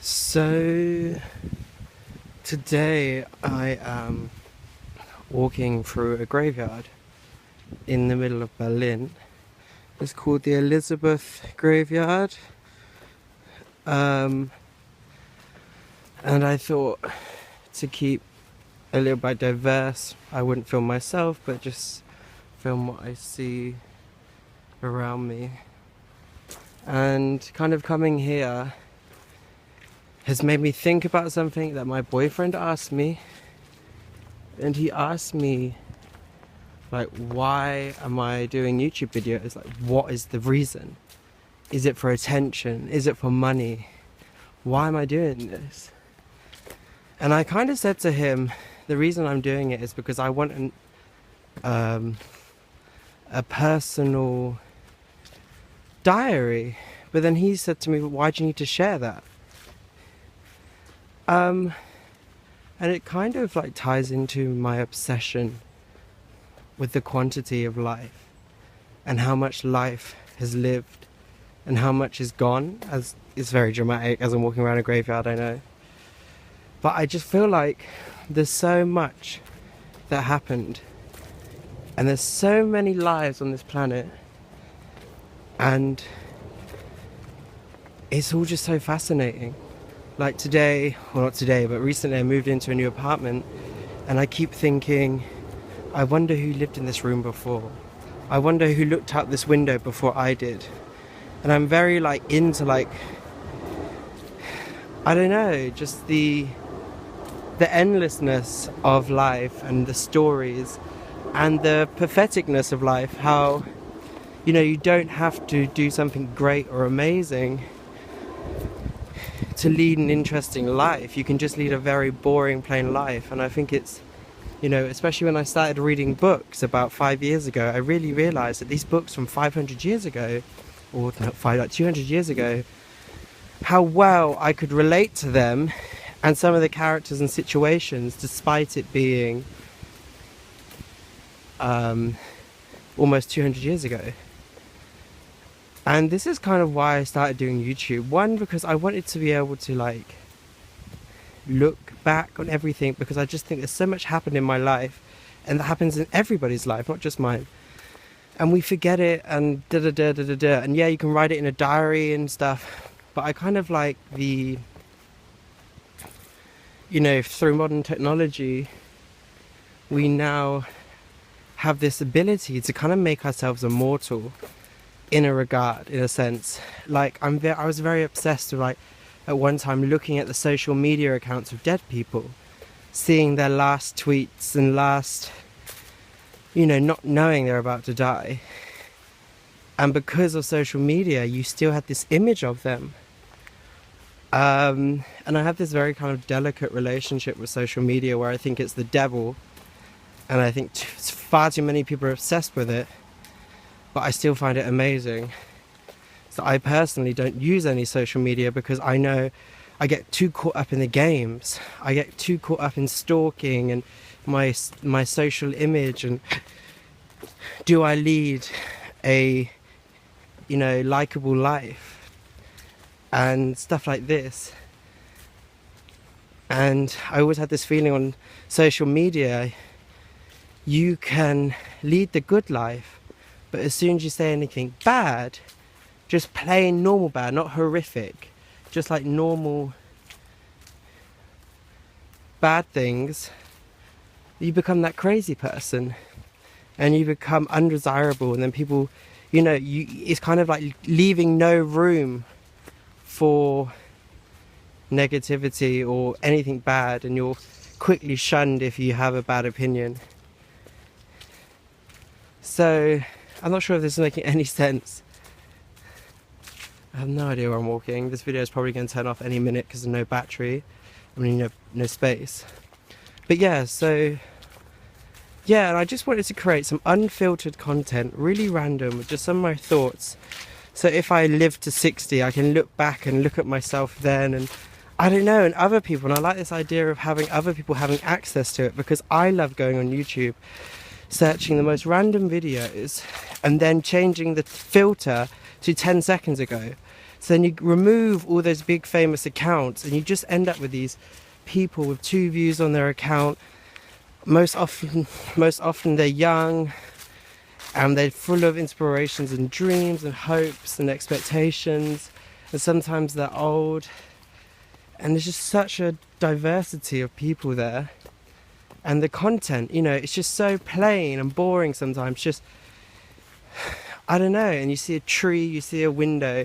So today I am walking through a graveyard in the middle of Berlin. It's called the Elizabeth Graveyard. And I thought to keep a little bit diverse, I wouldn't film myself, but just film what I see around me. And kind of coming here has made me think about something that my boyfriend asked me. And he asked me, like, why am I doing YouTube videos? Like, what is the reason? Is it for attention? Is it for money? Why am I doing this? And I kind of said to him, the reason I'm doing it is because I want a personal diary. But then he said to me, why do you need to share that? And it kind of like ties into my obsession with the quantity of life and how much life has lived and how much is gone. As it's very dramatic as I'm walking around a graveyard, I know. But I just feel like there's so much that happened and there's so many lives on this planet, and it's all just so fascinating. Like today, well not today, but recently I moved into a new apartment and I keep thinking, I wonder who lived in this room before. I wonder who looked out this window before I did. And I'm very like into like, I don't know, just the endlessness of life and the stories and the patheticness of life. How, you know, you don't have to do something great or amazing to lead an interesting life. You can just lead a very boring, plain life. And I think it's, you know, especially when I started reading books about 5 years ago, I really realized that these books from 500 years ago, or not like 200 years ago, how well I could relate to them and some of the characters and situations, despite it being almost 200 years ago. And this is kind of why I started doing YouTube. One, because I wanted to be able to like look back on everything, because I just think there's so much happened in my life, and that happens in everybody's life, not just mine. And we forget it and da da da da da da. And yeah, you can write it in a diary and stuff, but I kind of like the, you know, through modern technology, we now have this ability to kind of make ourselves immortal in a regard, in a sense. Like I was very obsessed with, like, at one time looking at the social media accounts of dead people, seeing their last tweets and last, you know, not knowing they're about to die. And because of social media, you still had this image of them. And I have this very kind of delicate relationship with social media where I think it's the devil, and I think far too many people are obsessed with it. But I still find it amazing. So I personally don't use any social media because I know I get too caught up in the games. I get too caught up in stalking and my social image, and do I lead a, you know, likable life and stuff like this. And I always had this feeling on social media, you can lead the good life, but as soon as you say anything bad, just plain normal bad, not horrific, just like normal bad things, you become that crazy person and you become undesirable. And then people, you know, it's kind of like leaving no room for negativity or anything bad, and you're quickly shunned if you have a bad opinion. So I'm not sure if this is making any sense. I have no idea where I'm walking. This video is probably going to turn off any minute because there's no battery. I mean, no space. But yeah, so yeah, and I just wanted to create some unfiltered content, really random, with just some of my thoughts. So if I live to 60, I can look back and look at myself then, and I don't know, and other people. And I like this idea of having other people having access to it, because I love going on YouTube, searching the most random videos and then changing the filter to 10 seconds ago. So then you remove all those big famous accounts and you just end up with these people with 2 views on their account. Most often they're young and they're full of inspirations and dreams and hopes and expectations, and sometimes they're old, and there's just such a diversity of people there. And the content, you know, it's just so plain and boring sometimes, just, I don't know. And you see a tree, you see a window,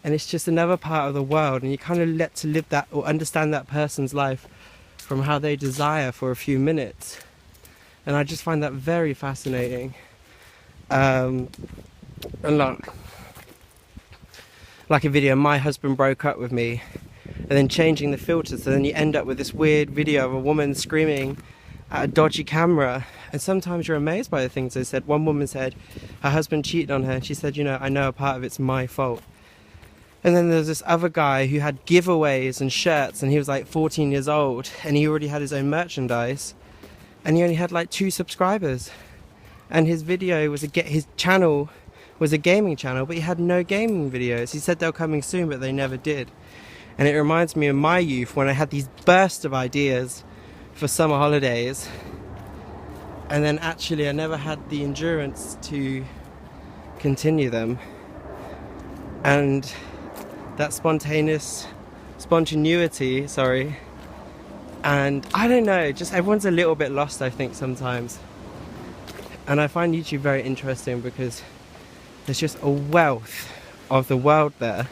and it's just another part of the world, and you kind of let to live that or understand that person's life from how they desire for a few minutes. And I just find that very fascinating. And like a video, my husband broke up with me, and then changing the filters, so then you end up with this weird video of a woman screaming at a dodgy camera. And sometimes you're amazed by the things they said. One woman said her husband cheated on her, and she said, you know, I know a part of it's my fault. And then there's this other guy who had giveaways and shirts, and he was like 14 years old, and he already had his own merchandise, and he only had like 2 subscribers. And his video was his channel was a gaming channel, but he had no gaming videos. He said they were coming soon, but they never did. And it reminds me of my youth, when I had these bursts of ideas for summer holidays, and then actually I never had the endurance to continue them. And that spontaneity, and I don't know, just everyone's a little bit lost, I think, sometimes. And I find YouTube very interesting because there's just a wealth of the world there.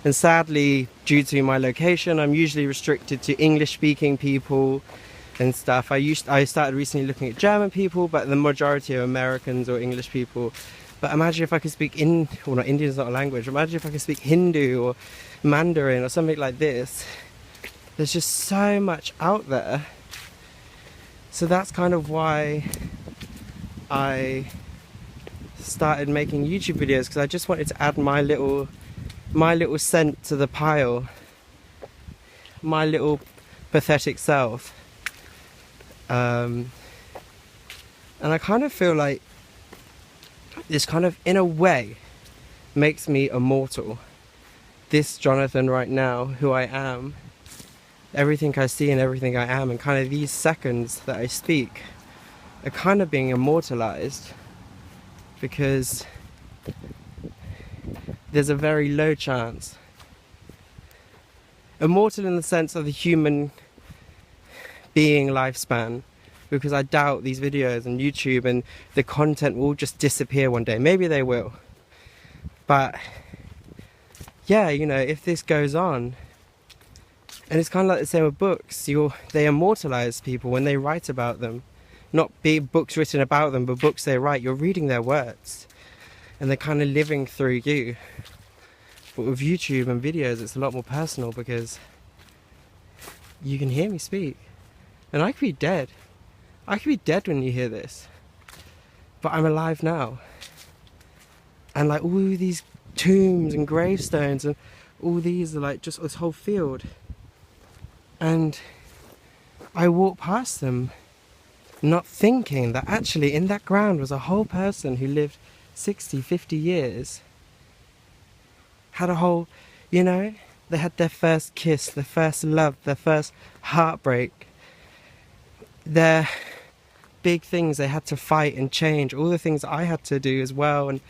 And sadly, due to my location, I'm usually restricted to English-speaking people and stuff. I started recently looking at German people, but the majority are Americans or English people. But imagine if I could speak well, not, Indian is not a language. Imagine if I could speak Hindu or Mandarin or something like this. There's just so much out there. So that's kind of why I started making YouTube videos, because I just wanted to add my little cent to the pile, my little pathetic self. And I kind of feel like this kind of, in a way, makes me immortal. This Jonathan right now, who I am, everything I see and everything I am, and kind of these seconds that I speak are kind of being immortalized, because there's a very low chance. Immortal in the sense of the human being lifespan, because I doubt these videos on YouTube and the content will just disappear one day. Maybe they will. But yeah, you know, if this goes on, and it's kind of like the same with books, they immortalize people when they write about them. Not books written about them, but books they write. You're reading their words, and they're kind of living through you. But with YouTube and videos, it's a lot more personal, because you can hear me speak. And I could be dead. I could be dead when you hear this. But I'm alive now. And like all these tombs and gravestones and all these are like just this whole field. And I walk past them, not thinking that actually in that ground was a whole person who lived 60, 50 years. Had a whole, you know, they had their first kiss, their first love, their first heartbreak. Their big things they had to fight and change, all the things I had to do as well. And